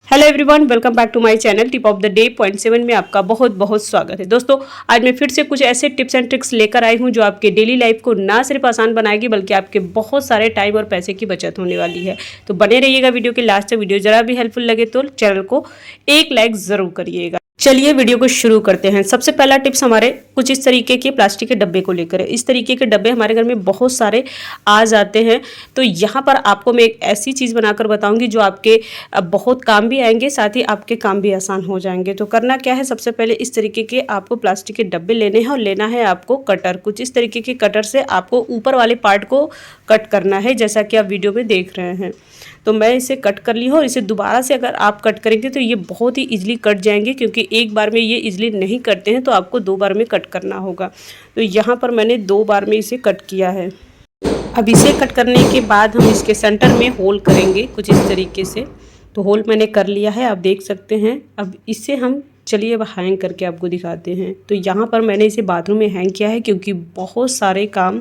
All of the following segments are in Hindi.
Hello everyone, welcome back to my channel tip of the day point 7 में आपका बहुत बहुत स्वागत है। दोस्तों, आज मैं फिर से कुछ ऐसे टिप्स एंड ट्रिक्स लेकर आई हूं जो आपके डेली लाइफ को ना सिर्फ आसान बनाएगी बल्कि आपके बहुत सारे टाइम और पैसे की बचत होने वाली है। तो बने रहिएगा वीडियो के लास्ट तक। वीडियो जरा भी हेल्पफुल लगे तो चैनल को एक लाइक जरूर करिएगा। चलिए वीडियो को शुरू करते हैं। सबसे पहला टिप्स हमारे कुछ इस तरीके के प्लास्टिक के डब्बे को लेकर है। इस तरीके के डब्बे हमारे घर में बहुत सारे आ जाते हैं, तो यहाँ पर आपको मैं एक ऐसी चीज़ बनाकर बताऊंगी जो आपके बहुत काम भी आएंगे, साथ ही आपके काम भी आसान हो जाएंगे। तो करना क्या है, सबसे पहले इस तरीके के आपको प्लास्टिक के डब्बे लेने हैं और लेना है आपको कटर। कुछ इस तरीके के कटर से आपको ऊपर वाले पार्ट को कट करना है, जैसा कि आप वीडियो में देख रहे हैं। तो मैं इसे कट कर ली हूँ और इसे दोबारा से अगर आप कट करेंगे तो ये बहुत ही इजीली कट जाएंगे, क्योंकि एक बार में ये इजीली नहीं कटते हैं, तो आपको 2 बार में कट करना होगा। तो यहाँ पर मैंने 2 बार में इसे कट किया है। अब इसे कट करने के बाद हम इसके सेंटर में होल करेंगे कुछ इस तरीके से। तो होल मैंने कर लिया है, आप देख सकते हैं। अब इससे हम चलिए अब हैंग करके आपको दिखाते हैं। तो यहाँ पर मैंने इसे बाथरूम में हैंग किया है, क्योंकि बहुत सारे काम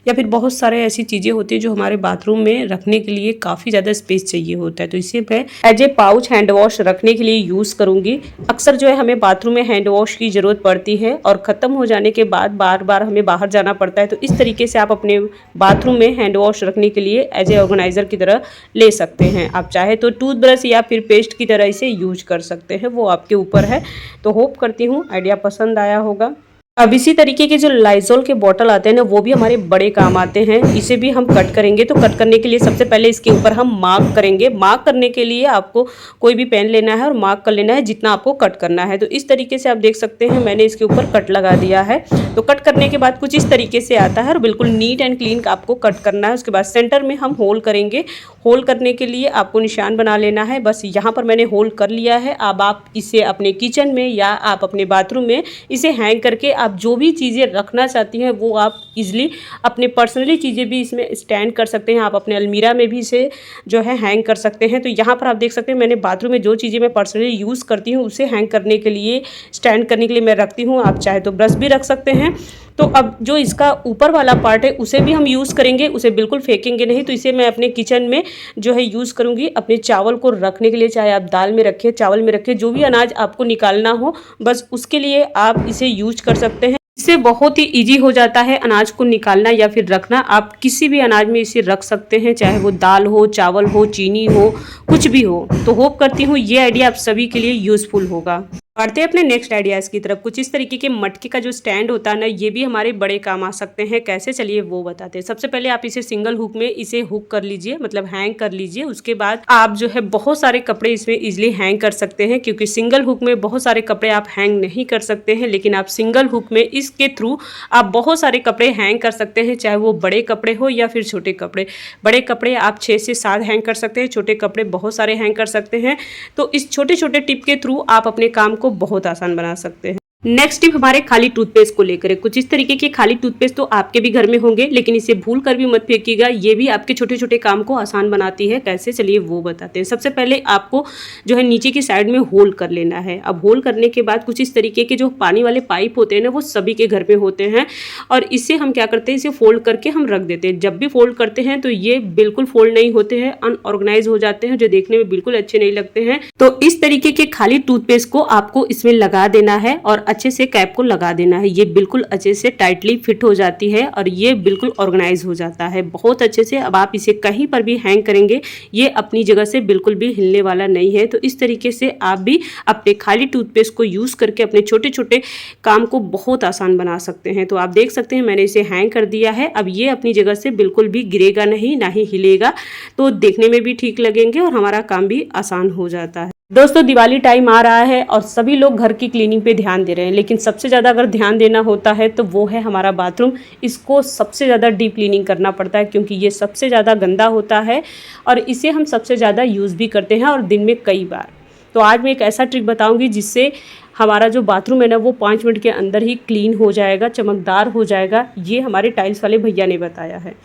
या फिर बहुत सारे ऐसी चीज़ें होती हैं जो हमारे बाथरूम में रखने के लिए काफ़ी ज़्यादा स्पेस चाहिए होता है। तो इसे मैं as a pouch hand wash रखने के लिए यूज़ करूँगी। अक्सर जो है हमें बाथरूम में हैंड वॉश की ज़रूरत पड़ती है और ख़त्म हो जाने के बाद बार बार हमें बाहर जाना पड़ता है। तो इस तरीके से आप अपने बाथरूम में हैंड वॉश रखने के लिए एज ए ऑर्गेनाइज़र की तरह ले सकते हैं। आप चाहे तो टूथब्रश या फिर पेस्ट की तरह इसे यूज कर सकते हैं, वो आपके ऊपर है। तो होप करती हूँ आइडिया पसंद आया होगा। अब इसी तरीके के जो लाइजॉल के बॉटल आते हैं ना, वो भी हमारे बड़े काम आते हैं। इसे भी हम कट करेंगे। तो कट करने के लिए सबसे पहले इसके ऊपर हम मार्क करेंगे। मार्क करने के लिए आपको कोई भी पेन लेना है और मार्क कर लेना है जितना आपको कट करना है। तो इस तरीके से आप देख सकते हैं मैंने इसके ऊपर कट लगा दिया है। तो कट करने के बाद कुछ इस तरीके से आता है और बिल्कुल नीट एंड क्लीन आपको कट करना है। उसके बाद सेंटर में हम होल करेंगे। होल करने के लिए आपको निशान बना लेना है। बस यहाँ पर मैंने होल कर लिया है। अब आप इसे अपने किचन में या आप अपने बाथरूम में इसे हैंग करके आप जो भी चीज़ें रखना चाहती हैं वो आप इजीली अपने पर्सनली चीज़ें भी इसमें स्टैंड कर सकते हैं। आप अपने अलमीरा में भी इसे जो है हैंग कर सकते हैं। तो यहाँ पर आप देख सकते हैं मैंने बाथरूम में जो चीज़ें मैं पर्सनली यूज़ करती हूँ उसे हैंग करने के लिए, स्टैंड करने के लिए मैं रखती हूँ। आप चाहे तो ब्रश भी रख सकते हैं। तो अब जो इसका ऊपर वाला पार्ट है उसे भी हम यूज़ करेंगे, उसे बिल्कुल फेंकेंगे नहीं। तो इसे मैं अपने किचन में जो है यूज़ करूँगी अपने चावल को रखने के लिए। चाहे आप दाल में रखें, चावल में रखें, जो भी अनाज आपको निकालना हो बस उसके लिए आप इसे यूज कर सकते हैं। इससे बहुत ही इजी हो जाता है अनाज को निकालना या फिर रखना। आप किसी भी अनाज में इसे रख सकते हैं, चाहे वो दाल हो, चावल हो, चीनी हो, कुछ भी हो। तो होप करती हूँ ये आइडिया आप सभी के लिए यूजफुल होगा। बढ़ते हैं अपने नेक्स्ट आइडियाज़ की तरफ। कुछ इस तरीके के मटके का जो स्टैंड होता है ना, ये भी हमारे बड़े काम आ सकते हैं। कैसे, चलिए वो बताते हैं। सबसे पहले आप इसे सिंगल हुक में इसे हुक कर लीजिए, मतलब हैंग कर लीजिए। उसके बाद आप जो है बहुत सारे कपड़े इसमें इजीली हैंग कर सकते हैं, क्योंकि सिंगल हुक में बहुत सारे कपड़े आप हैंग नहीं कर सकते हैं, लेकिन आप सिंगल हुक में इसके थ्रू आप बहुत सारे कपड़े हैंग कर सकते हैं, चाहे वो बड़े कपड़े हो या फिर छोटे कपड़े। बड़े कपड़े आप 6 से 7 हैंग कर सकते हैं, छोटे कपड़े बहुत सारे हैंग कर सकते हैं। तो इस छोटे छोटे टिप के थ्रू आप अपने काम को बहुत आसान बना सकते हैं। नेक्स्ट टिप हमारे खाली टूथपेस्ट को लेकर है। कुछ इस तरीके के खाली टूथपेस्ट तो आपके भी घर में होंगे, लेकिन इसे भूल कर भी मत फेंकिएगा। ये भी आपके छोटे छोटे काम को आसान बनाती है। कैसे, चलिए वो बताते हैं। सबसे पहले आपको जो है नीचे की साइड में होल कर लेना है। अब होल करने के बाद कुछ इस तरीके के जो पानी वाले पाइप होते हैं ना, वो सभी के घर में होते हैं और इससे हम क्या करते हैं, इसे फोल्ड करके हम रख देते हैं। जब भी फोल्ड करते हैं तो ये बिल्कुल फोल्ड नहीं होते हैं, अनऑर्गेनाइज हो जाते हैं, जो देखने में बिल्कुल अच्छे नहीं लगते हैं। तो इस तरीके के खाली टूथपेस्ट को आपको इसमें लगा देना है और अच्छे से कैप को लगा देना है। ये बिल्कुल अच्छे से टाइटली फिट हो जाती है और ये बिल्कुल ऑर्गेनाइज हो जाता है बहुत अच्छे से। अब आप इसे कहीं पर भी हैंग करेंगे, ये अपनी जगह से बिल्कुल भी हिलने वाला नहीं है। तो इस तरीके से आप भी अपने खाली टूथपेस्ट को यूज करके अपने छोटे छोटे काम को बहुत आसान बना सकते हैं। तो आप देख सकते हैं मैंने इसे हैंग कर दिया है। अब ये अपनी जगह से बिल्कुल भी गिरेगा नहीं, ना ही हिलेगा, तो देखने में भी ठीक लगेंगे और हमारा काम भी आसान हो जाता है। दोस्तों, दिवाली टाइम आ रहा है और सभी लोग घर की क्लीनिंग पे ध्यान दे रहे हैं, लेकिन सबसे ज़्यादा अगर ध्यान देना होता है तो वो है हमारा बाथरूम। इसको सबसे ज़्यादा डीप क्लीनिंग करना पड़ता है, क्योंकि ये सबसे ज़्यादा गंदा होता है और इसे हम सबसे ज़्यादा यूज़ भी करते हैं और दिन में कई बार। तो आज मैं एक ऐसा ट्रिक बताऊँगी जिससे हमारा जो बाथरूम है ना, वो 5 मिनट के अंदर ही क्लीन हो जाएगा, चमकदार हो जाएगा। ये हमारे टाइल्स वाले भैया ने बताया है।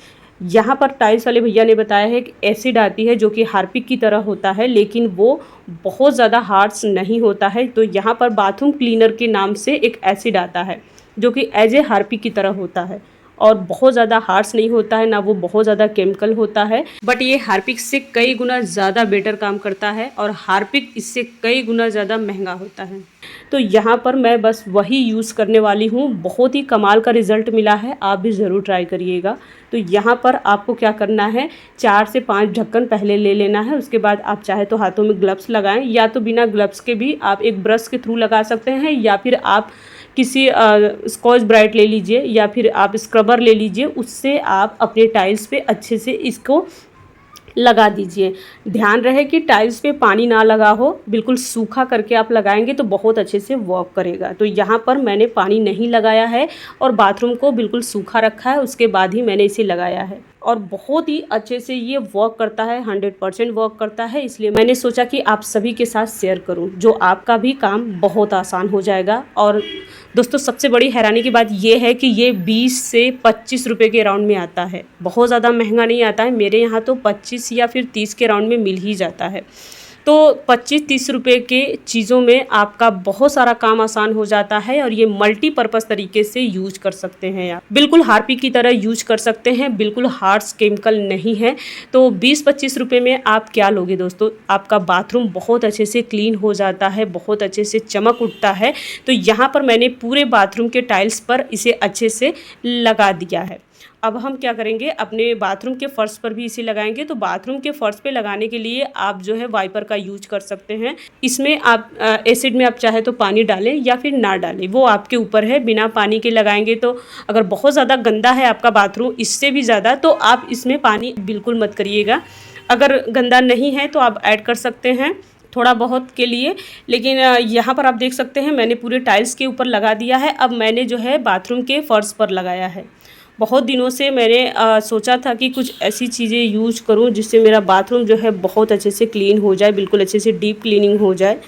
यहाँ पर टाइल्स वाले भैया ने बताया है कि एसिड आती है जो कि हार्पिक की तरह होता है, लेकिन वो बहुत ज़्यादा हार्श नहीं होता है। तो यहाँ पर बाथरूम क्लीनर के नाम से एक एसिड आता है जो कि एज ए हार्पिक की तरह होता है और बहुत ज़्यादा हार्श नहीं होता है, ना वो बहुत ज़्यादा केमिकल होता है। बट ये हार्पिक से कई गुना ज़्यादा बेटर काम करता है और हार्पिक इससे कई गुना ज़्यादा महंगा होता है। तो यहाँ पर मैं बस वही यूज़ करने वाली हूँ। बहुत ही कमाल का रिज़ल्ट मिला है, आप भी ज़रूर ट्राई करिएगा। तो यहाँ पर आपको क्या करना है, 4 से 5 ढक्कन पहले ले लेना है। उसके बाद आप चाहे तो हाथों में ग्लव्स लगाएं, या तो बिना ग्लव्स के भी आप एक ब्रश के थ्रू लगा सकते हैं, या फिर आप किसी स्कॉच ब्राइट ले लीजिए या फिर आप स्क्रबर ले लीजिए, उससे आप अपने टाइल्स पे अच्छे से इसको लगा दीजिए। ध्यान रहे कि टाइल्स पे पानी ना लगा हो, बिल्कुल सूखा करके आप लगाएंगे तो बहुत अच्छे से वर्क करेगा। तो यहाँ पर मैंने पानी नहीं लगाया है और बाथरूम को बिल्कुल सूखा रखा है, उसके बाद ही मैंने इसे लगाया है और बहुत ही अच्छे से ये वर्क करता है, 100% वर्क करता है। इसलिए मैंने सोचा कि आप सभी के साथ शेयर करूं, जो आपका भी काम बहुत आसान हो जाएगा। और दोस्तों सबसे बड़ी हैरानी की बात ये है कि ये 20 से 25 रुपये के राउंड में आता है, बहुत ज़्यादा महंगा नहीं आता है। मेरे यहाँ तो 25 या फिर 30 के राउंड में मिल ही जाता है। तो 25-30 रुपये के चीज़ों में आपका बहुत सारा काम आसान हो जाता है और ये मल्टीपर्पज़ तरीके से यूज कर सकते हैं आप, बिल्कुल हार्पिक की तरह यूज कर सकते हैं, बिल्कुल हार्श केमिकल नहीं है। तो 20-25 रुपये में आप क्या लोगे दोस्तों, आपका बाथरूम बहुत अच्छे से क्लीन हो जाता है, बहुत अच्छे से चमक उठता है। तो यहाँ पर मैंने पूरे बाथरूम के टाइल्स पर इसे अच्छे से लगा दिया है। अब हम क्या करेंगे, अपने बाथरूम के फ़र्श पर भी इसे लगाएंगे। तो बाथरूम के फ़र्श पे लगाने के लिए आप जो है वाइपर का यूज कर सकते हैं। इसमें आप एसिड में आप चाहे तो पानी डालें या फिर ना डालें, वो आपके ऊपर है। बिना पानी के लगाएंगे तो अगर बहुत ज़्यादा गंदा है आपका बाथरूम, इससे भी ज़्यादा, तो आप इसमें पानी बिल्कुल मत करिएगा। अगर गंदा नहीं है तो आप ऐड कर सकते हैं थोड़ा बहुत के लिए। लेकिन यहाँ पर आप देख सकते हैं मैंने पूरे टाइल्स के ऊपर लगा दिया है। अब मैंने जो है बाथरूम के फ़र्श पर लगाया है। बहुत दिनों से मैंने सोचा था कि कुछ ऐसी चीज़ें यूज करूं जिससे मेरा बाथरूम जो है बहुत अच्छे से क्लीन हो जाए, बिल्कुल अच्छे से डीप क्लीनिंग हो जाए।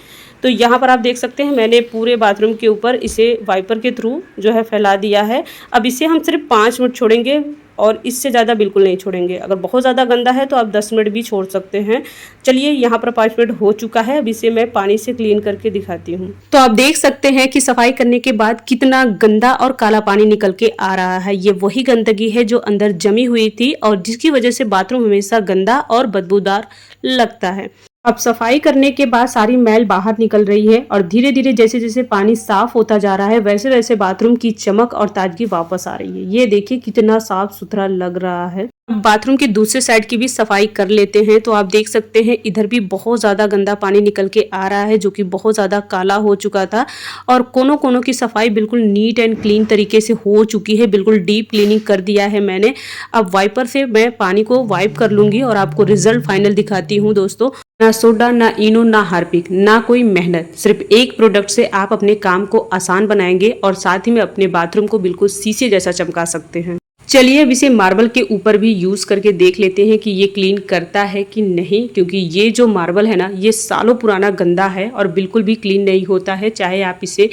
तो यहाँ पर आप देख सकते हैं मैंने पूरे बाथरूम के ऊपर इसे वाइपर के थ्रू जो है फैला दिया है। अब इसे हम सिर्फ 5 मिनट छोड़ेंगे और इससे ज़्यादा बिल्कुल नहीं छोड़ेंगे। अगर बहुत ज़्यादा गंदा है तो आप 10 मिनट भी छोड़ सकते हैं। चलिए यहाँ पर 5 मिनट हो चुका है, अब इसे मैं पानी से क्लीन करके दिखाती हूँ। तो आप देख सकते हैं कि सफाई करने के बाद कितना गंदा और काला पानी निकल के आ रहा है। ये वही गंदगी है जो अंदर जमी हुई थी और जिसकी वजह से बाथरूम हमेशा गंदा और बदबूदार लगता है। अब सफाई करने के बाद सारी मैल बाहर निकल रही है और धीरे धीरे जैसे जैसे पानी साफ होता जा रहा है वैसे वैसे बाथरूम की चमक और ताजगी वापस आ रही है। ये देखिए कितना साफ सुथरा लग रहा है। अब बाथरूम के दूसरे साइड की भी सफाई कर लेते हैं। तो आप देख सकते हैं इधर भी बहुत ज़्यादा गंदा पानी निकल के आ रहा है जो कि बहुत ज़्यादा काला हो चुका था और कोनों कोनों की सफाई बिल्कुल नीट एंड क्लीन तरीके से हो चुकी है, बिल्कुल डीप क्लीनिंग कर दिया है मैंने। अब वाइपर से मैं पानी को वाइप कर लूँगी और आपको रिजल्ट फाइनल दिखाती हूँ दोस्तों। ना सोडा, ना इनो, ना हार्पिक, ना कोई मेहनत, सिर्फ एक प्रोडक्ट से आप अपने काम को आसान बनाएंगे और साथ ही में अपने बाथरूम को बिल्कुल शीशे जैसा चमका सकते हैं। चलिए अब इसे मार्बल के ऊपर भी यूज़ करके देख लेते हैं कि ये क्लीन करता है कि नहीं, क्योंकि ये जो मार्बल है ना ये सालों पुराना गंदा है और बिल्कुल भी क्लीन नहीं होता है, चाहे आप इसे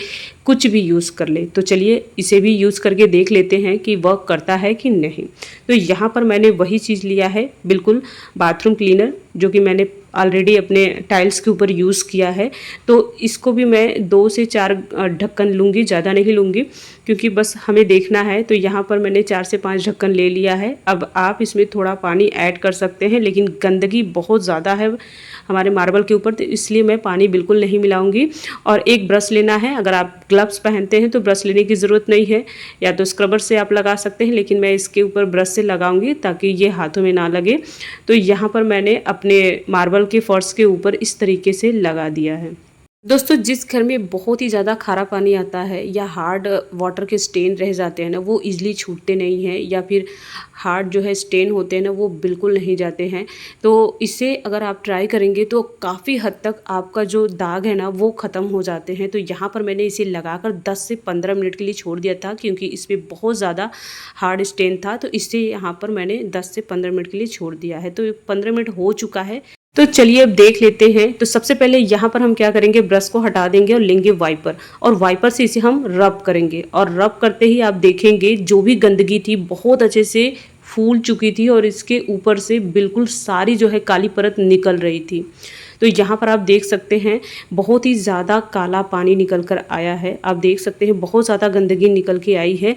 कुछ भी यूज़ कर ले। तो चलिए इसे भी यूज़ करके देख लेते हैं कि वर्क करता है कि नहीं। तो यहाँ पर मैंने वही चीज़ लिया है, बिल्कुल बाथरूम क्लीनर, जो कि मैंने ऑलरेडी अपने टाइल्स के ऊपर यूज़ किया है। तो इसको भी मैं 2 से 4 ढक्कन लूँगी, ज़्यादा नहीं लूँगी क्योंकि बस हमें देखना है। तो यहाँ पर मैंने 4 से 5 ढक्कन ले लिया है। अब आप इसमें थोड़ा पानी ऐड कर सकते हैं, लेकिन गंदगी बहुत ज़्यादा है हमारे मार्बल के ऊपर, तो इसलिए मैं पानी बिल्कुल नहीं मिलाऊंगी। और एक ब्रश लेना है, अगर आप ग्लव्स पहनते हैं तो ब्रश लेने की ज़रूरत नहीं है, या तो स्क्रबर से आप लगा सकते हैं, लेकिन मैं इसके ऊपर ब्रश से लगाऊंगी ताकि ये हाथों में ना लगे। तो यहाँ पर मैंने अपने मार्बल के फर्श के ऊपर इस तरीके से लगा दिया है। दोस्तों जिस घर में बहुत ही ज़्यादा खारा पानी आता है या हार्ड वाटर के स्टेन रह जाते हैं ना, वो इजीली छूटते नहीं हैं, या फिर हार्ड जो है स्टेन होते हैं ना वो बिल्कुल नहीं जाते हैं। तो इसे अगर आप ट्राई करेंगे तो काफ़ी हद तक आपका जो दाग है ना वो ख़त्म हो जाते हैं। तो यहाँ पर मैंने इसे लगाकर 10 से 15 मिनट के लिए छोड़ दिया था क्योंकि इसमें बहुत ज़्यादा हार्ड स्टेन था, तो इससे यहाँ पर मैंने 10 से 15 मिनट के लिए छोड़ दिया है। तो 15 मिनट हो चुका है। तो चलिए अब देख लेते हैं। तो सबसे पहले यहाँ पर हम क्या करेंगे, ब्रश को हटा देंगे और लेंगे वाइपर, और वाइपर से इसे हम रब करेंगे। और रब करते ही आप देखेंगे जो भी गंदगी थी बहुत अच्छे से फूल चुकी थी और इसके ऊपर से बिल्कुल सारी जो है काली परत निकल रही थी। तो यहाँ पर आप देख सकते हैं बहुत ही ज़्यादा काला पानी निकल कर आया है। आप देख सकते हैं बहुत ज़्यादा गंदगी निकल के आई है।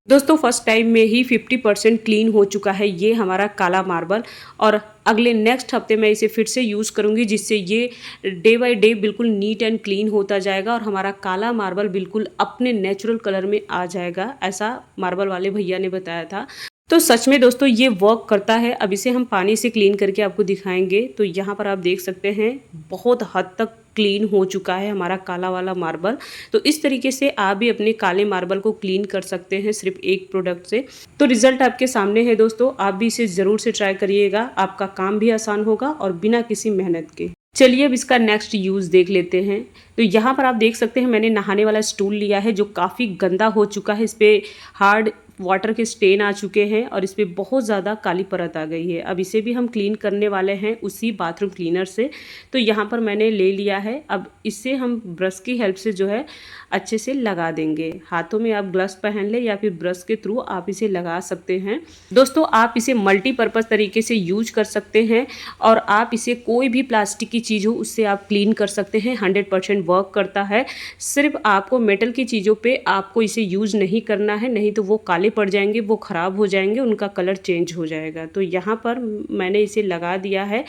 दोस्तों फर्स्ट टाइम में ही 50% क्लीन हो चुका है ये हमारा काला मार्बल। और अगले नेक्स्ट हफ्ते मैं इसे फिर से यूज़ करूँगी, जिससे ये डे बाय डे बिल्कुल नीट एंड क्लीन होता जाएगा और हमारा काला मार्बल बिल्कुल अपने नेचुरल कलर में आ जाएगा, ऐसा मार्बल वाले भैया ने बताया था। तो सच में दोस्तों ये वर्क करता है। अब इसे हम पानी से क्लीन करके आपको दिखाएंगे। तो यहाँ पर आप देख सकते हैं बहुत हद तक क्लीन हो चुका है हमारा काला वाला मार्बल। तो इस तरीके से आप भी अपने काले मार्बल को क्लीन कर सकते हैं सिर्फ एक प्रोडक्ट से। तो रिजल्ट आपके सामने है दोस्तों, आप भी इसे ज़रूर से ट्राई करिएगा, आपका काम भी आसान होगा और बिना किसी मेहनत के। चलिए अब इसका नेक्स्ट यूज़ देख लेते हैं। तो यहाँ पर आप देख सकते हैं मैंने नहाने वाला स्टूल लिया है जो काफ़ी गंदा हो चुका है। इस पर हार्ड वाटर के स्टेन आ चुके हैं और इस पर बहुत ज़्यादा काली परत आ गई है। अब इसे भी हम क्लीन करने वाले हैं उसी बाथरूम क्लीनर से। तो यहाँ पर मैंने ले लिया है। अब इससे हम ब्रश की हेल्प से जो है अच्छे से लगा देंगे। हाथों में आप ग्लव्स पहन ले या फिर ब्रश के थ्रू आप इसे लगा सकते हैं। दोस्तों आप इसे मल्टीपर्पज़ तरीके से यूज कर सकते हैं और आप इसे कोई भी प्लास्टिक की चीज़ हो उससे आप क्लीन कर सकते हैं। 100% वर्क करता है। सिर्फ आपको मेटल की चीज़ों पे आपको इसे यूज़ नहीं करना है, नहीं तो वो काले पड़ जाएंगे, वो ख़राब हो जाएंगे, उनका कलर चेंज हो जाएगा। तो यहाँ पर मैंने इसे लगा दिया है।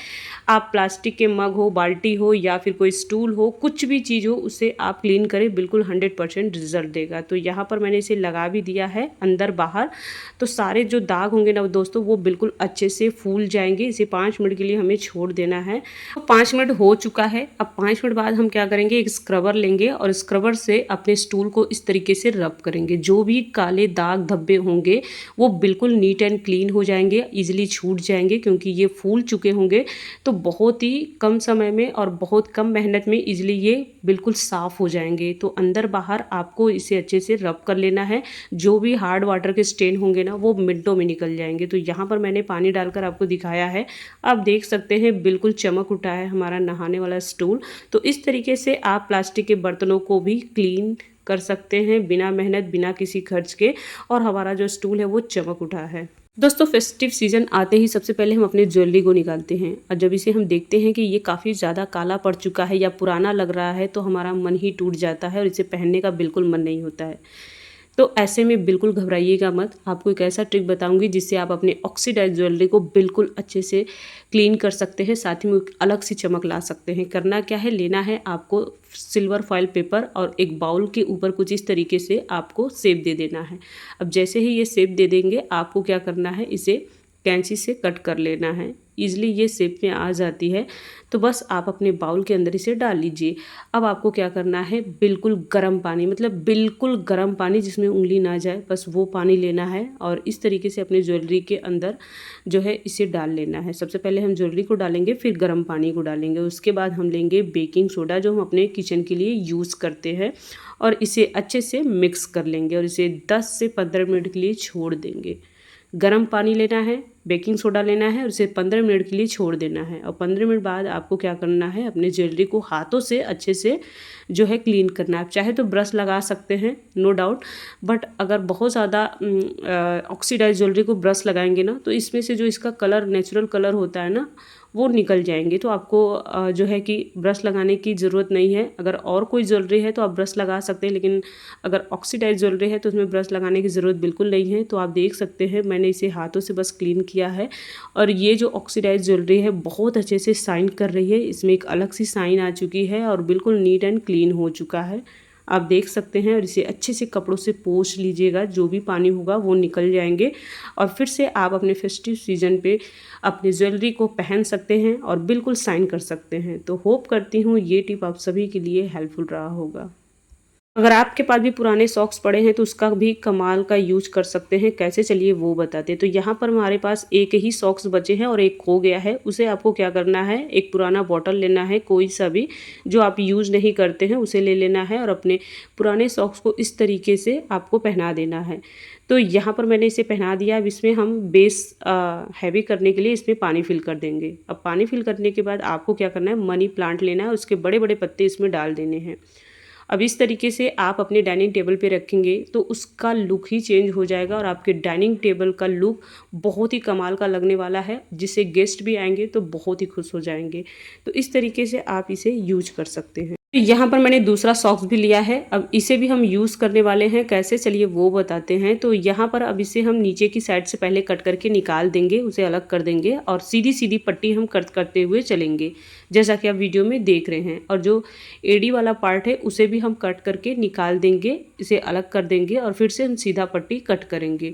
आप प्लास्टिक के मग हो, बाल्टी हो या फिर कोई स्टूल हो, कुछ भी चीज़ हो उसे आप क्लीन करें, बिल्कुल 100% रिजल्ट देगा। तो यहाँ पर मैंने इसे लगा भी दिया है अंदर बाहर। तो सारे जो दाग होंगे ना दोस्तों वो बिल्कुल अच्छे से फूल जाएंगे। इसे 5 मिनट के लिए हमें छोड़ देना है। तो 5 मिनट हो चुका है। अब 5 मिनट बाद हम क्या करेंगे, एक स्क्रबर लेंगे और स्क्रबर से अपने स्टूल को इस तरीके से रब करेंगे। जो भी काले दाग धब्बे होंगे वो बिल्कुल नीट एंड क्लीन हो जाएंगे, इजीली छूट जाएंगे, क्योंकि ये फूल चुके होंगे। तो बहुत ही कम समय में और बहुत कम मेहनत में इजीली ये बिल्कुल साफ़ हो जाएंगे। तो अंदर बाहर आपको इसे अच्छे से रब कर लेना है। जो भी हार्ड वाटर के स्टेन होंगे ना वो मिनटों में निकल जाएंगे। तो यहाँ पर मैंने पानी डालकर आपको दिखाया है। आप देख सकते हैं बिल्कुल चमक उठा है हमारा नहाने वाला स्टूल। तो इस तरीके से आप प्लास्टिक के बर्तनों को भी क्लीन कर सकते हैं बिना मेहनत, बिना किसी खर्च के, और हमारा जो स्टूल है वो चमक उठा है। दोस्तों फेस्टिव सीज़न आते ही सबसे पहले हम अपने ज्वेलरी को निकालते हैं और जब इसे हम देखते हैं कि ये काफ़ी ज़्यादा काला पड़ चुका है या पुराना लग रहा है तो हमारा मन ही टूट जाता है और इसे पहनने का बिल्कुल मन नहीं होता है। तो ऐसे में बिल्कुल घबराइएगा मत। आपको एक ऐसा ट्रिक बताऊंगी जिससे आप अपने ऑक्सीडाइज ज्वेलरी को बिल्कुल अच्छे से क्लीन कर सकते हैं, साथ ही में अलग सी चमक ला सकते हैं। करना क्या है, लेना है आपको सिल्वर फॉइल पेपर और एक बाउल के ऊपर कुछ इस तरीके से आपको शेप दे देना है। अब जैसे ही ये शेप दे देंगे आपको क्या करना है, इसे कैंची से कट कर लेना है। ईज़िली ये शेप में आ जाती है। तो बस आप अपने बाउल के अंदर इसे डाल लीजिए। अब आपको क्या करना है, बिल्कुल गर्म पानी, मतलब बिल्कुल गर्म पानी जिसमें उंगली ना जाए, बस वो पानी लेना है और इस तरीके से अपने ज्वेलरी के अंदर जो है इसे डाल लेना है। सबसे पहले हम ज्वेलरी को डालेंगे, फिर गर्म पानी को डालेंगे। उसके बाद हम लेंगे बेकिंग सोडा जो हम अपने किचन के लिए यूज़ करते हैं और इसे अच्छे से मिक्स कर लेंगे और इसे 10 से 15 मिनट के लिए छोड़ देंगे। गर्म पानी लेना है, बेकिंग सोडा लेना है और उसे 15 मिनट के लिए छोड़ देना है। और 15 मिनट बाद आपको क्या करना है, अपने ज्वेलरी को हाथों से अच्छे से जो है क्लीन करना है। आप चाहे तो ब्रश लगा सकते हैं, नो डाउट, बट अगर बहुत ज़्यादा ऑक्सीडाइज ज्वेलरी को ब्रश लगाएंगे ना तो इसमें से जो इसका कलर, नेचुरल कलर होता है ना, वो निकल जाएंगे। तो आपको जो है कि ब्रश लगाने की ज़रूरत नहीं है। अगर और कोई ज्वेलरी है तो आप ब्रश लगा सकते हैं, लेकिन अगर ऑक्सीडाइज ज्वेलरी है तो उसमें ब्रश लगाने की ज़रूरत बिल्कुल नहीं है। तो आप देख सकते हैं मैंने इसे हाथों से बस क्लीन किया है और ये जो ऑक्सीडाइज ज्वेलरी है बहुत अच्छे से शाइन कर रही है। इसमें एक अलग सी शाइन आ चुकी है और बिल्कुल नीट एंड क्लीन हो चुका है, आप देख सकते हैं। और इसे अच्छे से कपड़ों से पोंछ लीजिएगा, जो भी पानी होगा वो निकल जाएंगे और फिर से आप अपने फेस्टिव सीजन पे अपनी ज्वेलरी को पहन सकते हैं और बिल्कुल शाइन कर सकते हैं। तो होप करती हूँ ये टिप आप सभी के लिए हेल्पफुल रहा होगा। अगर आपके पास भी पुराने सॉक्स पड़े हैं तो उसका भी कमाल का यूज कर सकते हैं। कैसे, चलिए वो बताते हैं। तो यहाँ पर हमारे पास एक ही सॉक्स बचे हैं और एक खो गया है। उसे आपको क्या करना है, एक पुराना बॉटल लेना है, कोई सा भी जो आप यूज़ नहीं करते हैं उसे ले लेना है और अपने पुराने सॉक्स को इस तरीके से आपको पहना देना है। तो यहाँ पर मैंने इसे पहना दिया। अब इसमें हम बेस हैवी करने के लिए इसमें पानी फिल कर देंगे। अब पानी फिल करने के बाद आपको क्या करना है, मनी प्लांट लेना है, उसके बड़े बड़े पत्ते इसमें डाल देने हैं। अब इस तरीके से आप अपने डाइनिंग टेबल पे रखेंगे तो उसका लुक ही चेंज हो जाएगा और आपके डाइनिंग टेबल का लुक बहुत ही कमाल का लगने वाला है, जिससे गेस्ट भी आएंगे तो बहुत ही खुश हो जाएंगे। तो इस तरीके से आप इसे यूज कर सकते हैं। तो यहाँ पर मैंने दूसरा सॉक्स भी लिया है। अब इसे भी हम यूज़ करने वाले हैं, कैसे चलिए वो बताते हैं। तो यहाँ पर अब इसे हम नीचे की साइड से पहले कट करके निकाल देंगे, उसे अलग कर देंगे और सीधी सीधी पट्टी हम कट करते हुए चलेंगे, जैसा कि आप वीडियो में देख रहे हैं। और जो एड़ी वाला पार्ट है उसे भी हम कट करके निकाल देंगे, इसे अलग कर देंगे और फिर से हम सीधा पट्टी कट करेंगे।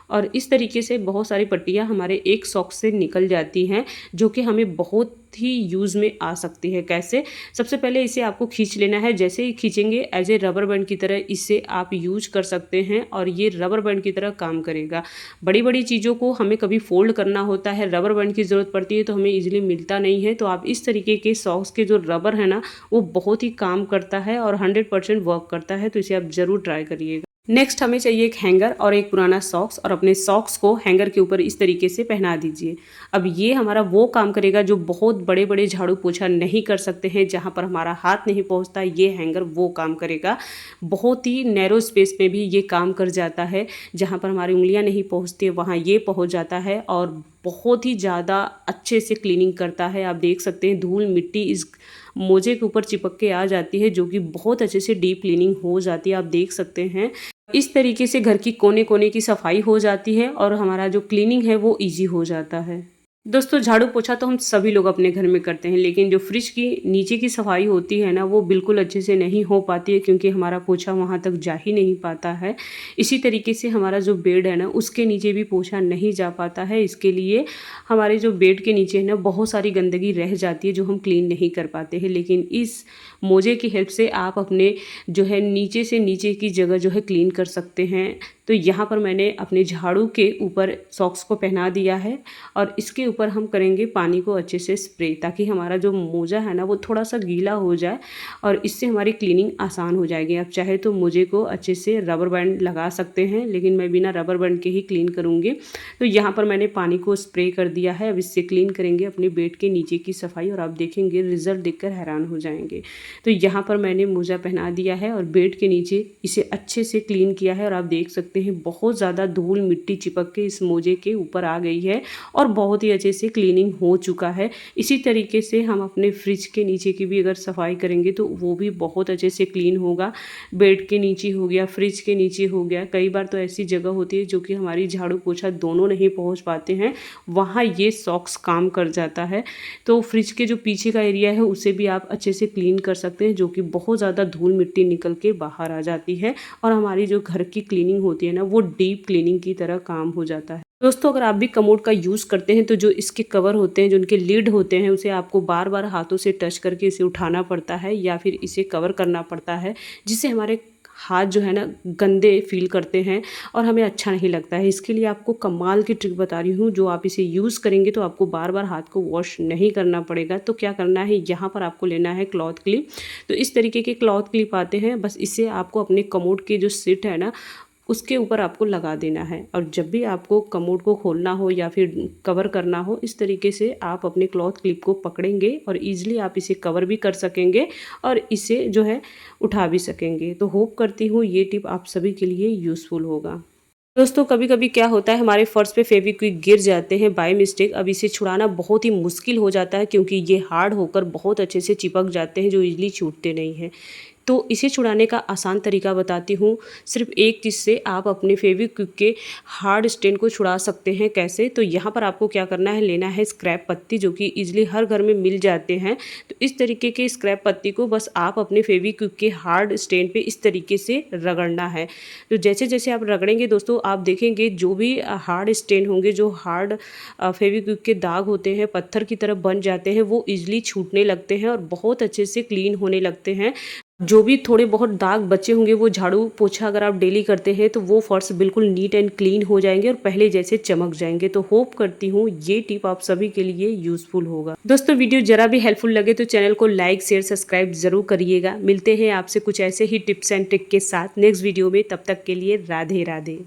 और इस तरीके से बहुत सारी पट्टियाँ हमारे एक सॉक्स से निकल जाती हैं, जो कि हमें बहुत ही यूज़ में आ सकती है। कैसे? सबसे पहले इसे आपको खींच लेना है। जैसे ही खींचेंगे एज ए रबर बैंड की तरह इसे आप यूज कर सकते हैं और ये रबर बैंड की तरह काम करेगा। बड़ी बड़ी चीज़ों को हमें कभी फोल्ड करना होता है, रबर बैंड की ज़रूरत पड़ती है तो हमें इजीली मिलता नहीं है। तो आप इस तरीके के सॉक्स के जो रबर है ना, वो बहुत ही काम करता है और 100% वर्क करता है। तो इसे आप ज़रूर ट्राई करिएगा। नेक्स्ट हमें चाहिए एक हैंगर और एक पुराना सॉक्स, और अपने सॉक्स को हैंगर के ऊपर इस तरीके से पहना दीजिए। अब ये हमारा वो काम करेगा जो बहुत बड़े बड़े झाड़ू पोछा नहीं कर सकते हैं, जहाँ पर हमारा हाथ नहीं पहुँचता, ये हैंगर वो काम करेगा। बहुत ही नैरो स्पेस में भी ये काम कर जाता है, जहाँ पर हमारी उंगलियाँ नहीं पहुँचती वहाँ ये पहुँच जाता है और बहुत ही ज़्यादा अच्छे से क्लीनिंग करता है। आप देख सकते हैं धूल मिट्टी इस मोजे के ऊपर चिपक के आ जाती है, जो कि बहुत अच्छे से डीप क्लीनिंग हो जाती है। आप देख सकते हैं इस तरीके से घर की कोने कोने की सफाई हो जाती है और हमारा जो क्लीनिंग है वो इजी हो जाता है। दोस्तों, झाड़ू पोछा तो हम सभी लोग अपने घर में करते हैं, लेकिन जो फ्रिज की नीचे की सफाई होती है ना, वो बिल्कुल अच्छे से नहीं हो पाती है, क्योंकि हमारा पोछा वहाँ तक जा ही नहीं पाता है। इसी तरीके से हमारा जो बेड है ना, उसके नीचे भी पोछा नहीं जा पाता है। इसके लिए हमारे जो बेड के नीचे है ना, बहुत सारी गंदगी रह जाती है जो हम क्लीन नहीं कर पाते हैं। लेकिन इस मोजे की हेल्प से आप अपने जो है नीचे से नीचे की जगह जो है क्लीन कर सकते हैं। तो यहाँ पर मैंने अपने झाड़ू के ऊपर सॉक्स को पहना दिया है और इसके ऊपर हम करेंगे पानी को अच्छे से स्प्रे, ताकि हमारा जो मोजा है ना वो थोड़ा सा गीला हो जाए और इससे हमारी क्लीनिंग आसान हो जाएगी। आप चाहे तो मोजे को अच्छे से रबर बैंड लगा सकते हैं, लेकिन मैं बिना रबर बैंड के ही क्लीन करूँगी। तो यहाँ पर मैंने पानी को स्प्रे कर दिया है। अब इससे क्लीन करेंगे अपने बेड के नीचे की सफाई और आप देखेंगे रिजल्ट देखकर हैरान हो जाएंगे। तो यहाँ पर मैंने मोजा पहना दिया है और बेड के नीचे इसे अच्छे से क्लीन किया है और आप देख सकते हैं बहुत ज़्यादा धूल मिट्टी चिपक के इस मोजे के ऊपर आ गई है और बहुत ही अच्छे से क्लीनिंग हो चुका है। इसी तरीके से हम अपने फ्रिज के नीचे की भी अगर सफाई करेंगे तो वो भी बहुत अच्छे से क्लीन होगा। बेड के नीचे हो गया, फ्रिज के नीचे हो गया। कई बार तो ऐसी जगह होती है जो कि हमारी झाड़ू पोछा दोनों नहीं पहुँच पाते हैं, वहाँ ये सॉक्स काम कर जाता है। तो फ्रिज के जो पीछे का एरिया है उसे भी आप अच्छे से क्लीन कर सकते हैं, जो कि बहुत ज़्यादा धूल मिट्टी निकल के बाहर आ जाती है और हमारी जो घर की क्लीनिंग होती है ना, वो डीप क्लीनिंग की तरह काम हो जाता है। दोस्तों, अगर आप भी कमोड का यूज़ करते हैं तो जो इसके कवर होते हैं, जो उनके लिड होते हैं, उसे आपको बार बार हाथों से टच करके इसे उठाना पड़ता है या फिर इसे कवर करना पड़ता है, जिससे हमारे हाथ जो है ना गंदे फील करते हैं और हमें अच्छा नहीं लगता है। इसके लिए आपको कमाल की ट्रिक बता रही हूँ, जो आप इसे यूज़ करेंगे तो आपको बार बार हाथ को वॉश नहीं करना पड़ेगा। तो क्या करना है, यहाँ पर आपको लेना है क्लॉथ क्लिप। तो इस तरीके के क्लॉथ क्लिप आते हैं, बस इसे आपको अपने कमोड के जो सीट है ना उसके ऊपर आपको लगा देना है। और जब भी आपको कमोड को खोलना हो या फिर कवर करना हो, इस तरीके से आप अपने क्लॉथ क्लिप को पकड़ेंगे और ईजिली आप इसे कवर भी कर सकेंगे और इसे जो है उठा भी सकेंगे। तो होप करती हूँ ये टिप आप सभी के लिए यूज़फुल होगा। दोस्तों, कभी कभी क्या होता है, हमारे फर्श पे फेविक्विक गिर जाते हैं बाय मिस्टेक। अब इसे छुड़ाना बहुत ही मुश्किल हो जाता है, क्योंकि ये हार्ड होकर बहुत अच्छे से चिपक जाते हैं, जो इजीली छूटते नहीं हैं। तो इसे छुड़ाने का आसान तरीका बताती हूँ। सिर्फ एक चीज़ से आप अपने फेविक्विक के हार्ड स्टेन को छुड़ा सकते हैं। कैसे? तो यहाँ पर आपको क्या करना है, लेना है स्क्रैप पत्ती, जो कि ईजिली हर घर में मिल जाते हैं। तो इस तरीके के स्क्रैप पत्ती को बस आप अपने फेविक्विक के हार्ड स्टेन पे इस तरीके से रगड़ना है। तो जैसे जैसे आप रगड़ेंगे दोस्तों, आप देखेंगे जो भी हार्ड स्टेन होंगे, जो हार्ड फेविक्विक के दाग होते हैं, पत्थर की तरफ बन जाते हैं, वो ईजिली छूटने लगते हैं और बहुत अच्छे से क्लीन होने लगते हैं। जो भी थोड़े बहुत दाग बचे होंगे, वो झाड़ू पोछा अगर आप डेली करते हैं तो वो फर्श बिल्कुल नीट एंड क्लीन हो जाएंगे और पहले जैसे चमक जाएंगे। तो होप करती हूँ ये टिप आप सभी के लिए यूजफुल होगा। दोस्तों, वीडियो जरा भी हेल्पफुल लगे तो चैनल को लाइक शेयर सब्सक्राइब जरूर करिएगा। मिलते हैं आपसे कुछ ऐसे ही टिप्स एंड ट्रिक के साथ नेक्स्ट वीडियो में। तब तक के लिए राधे राधे।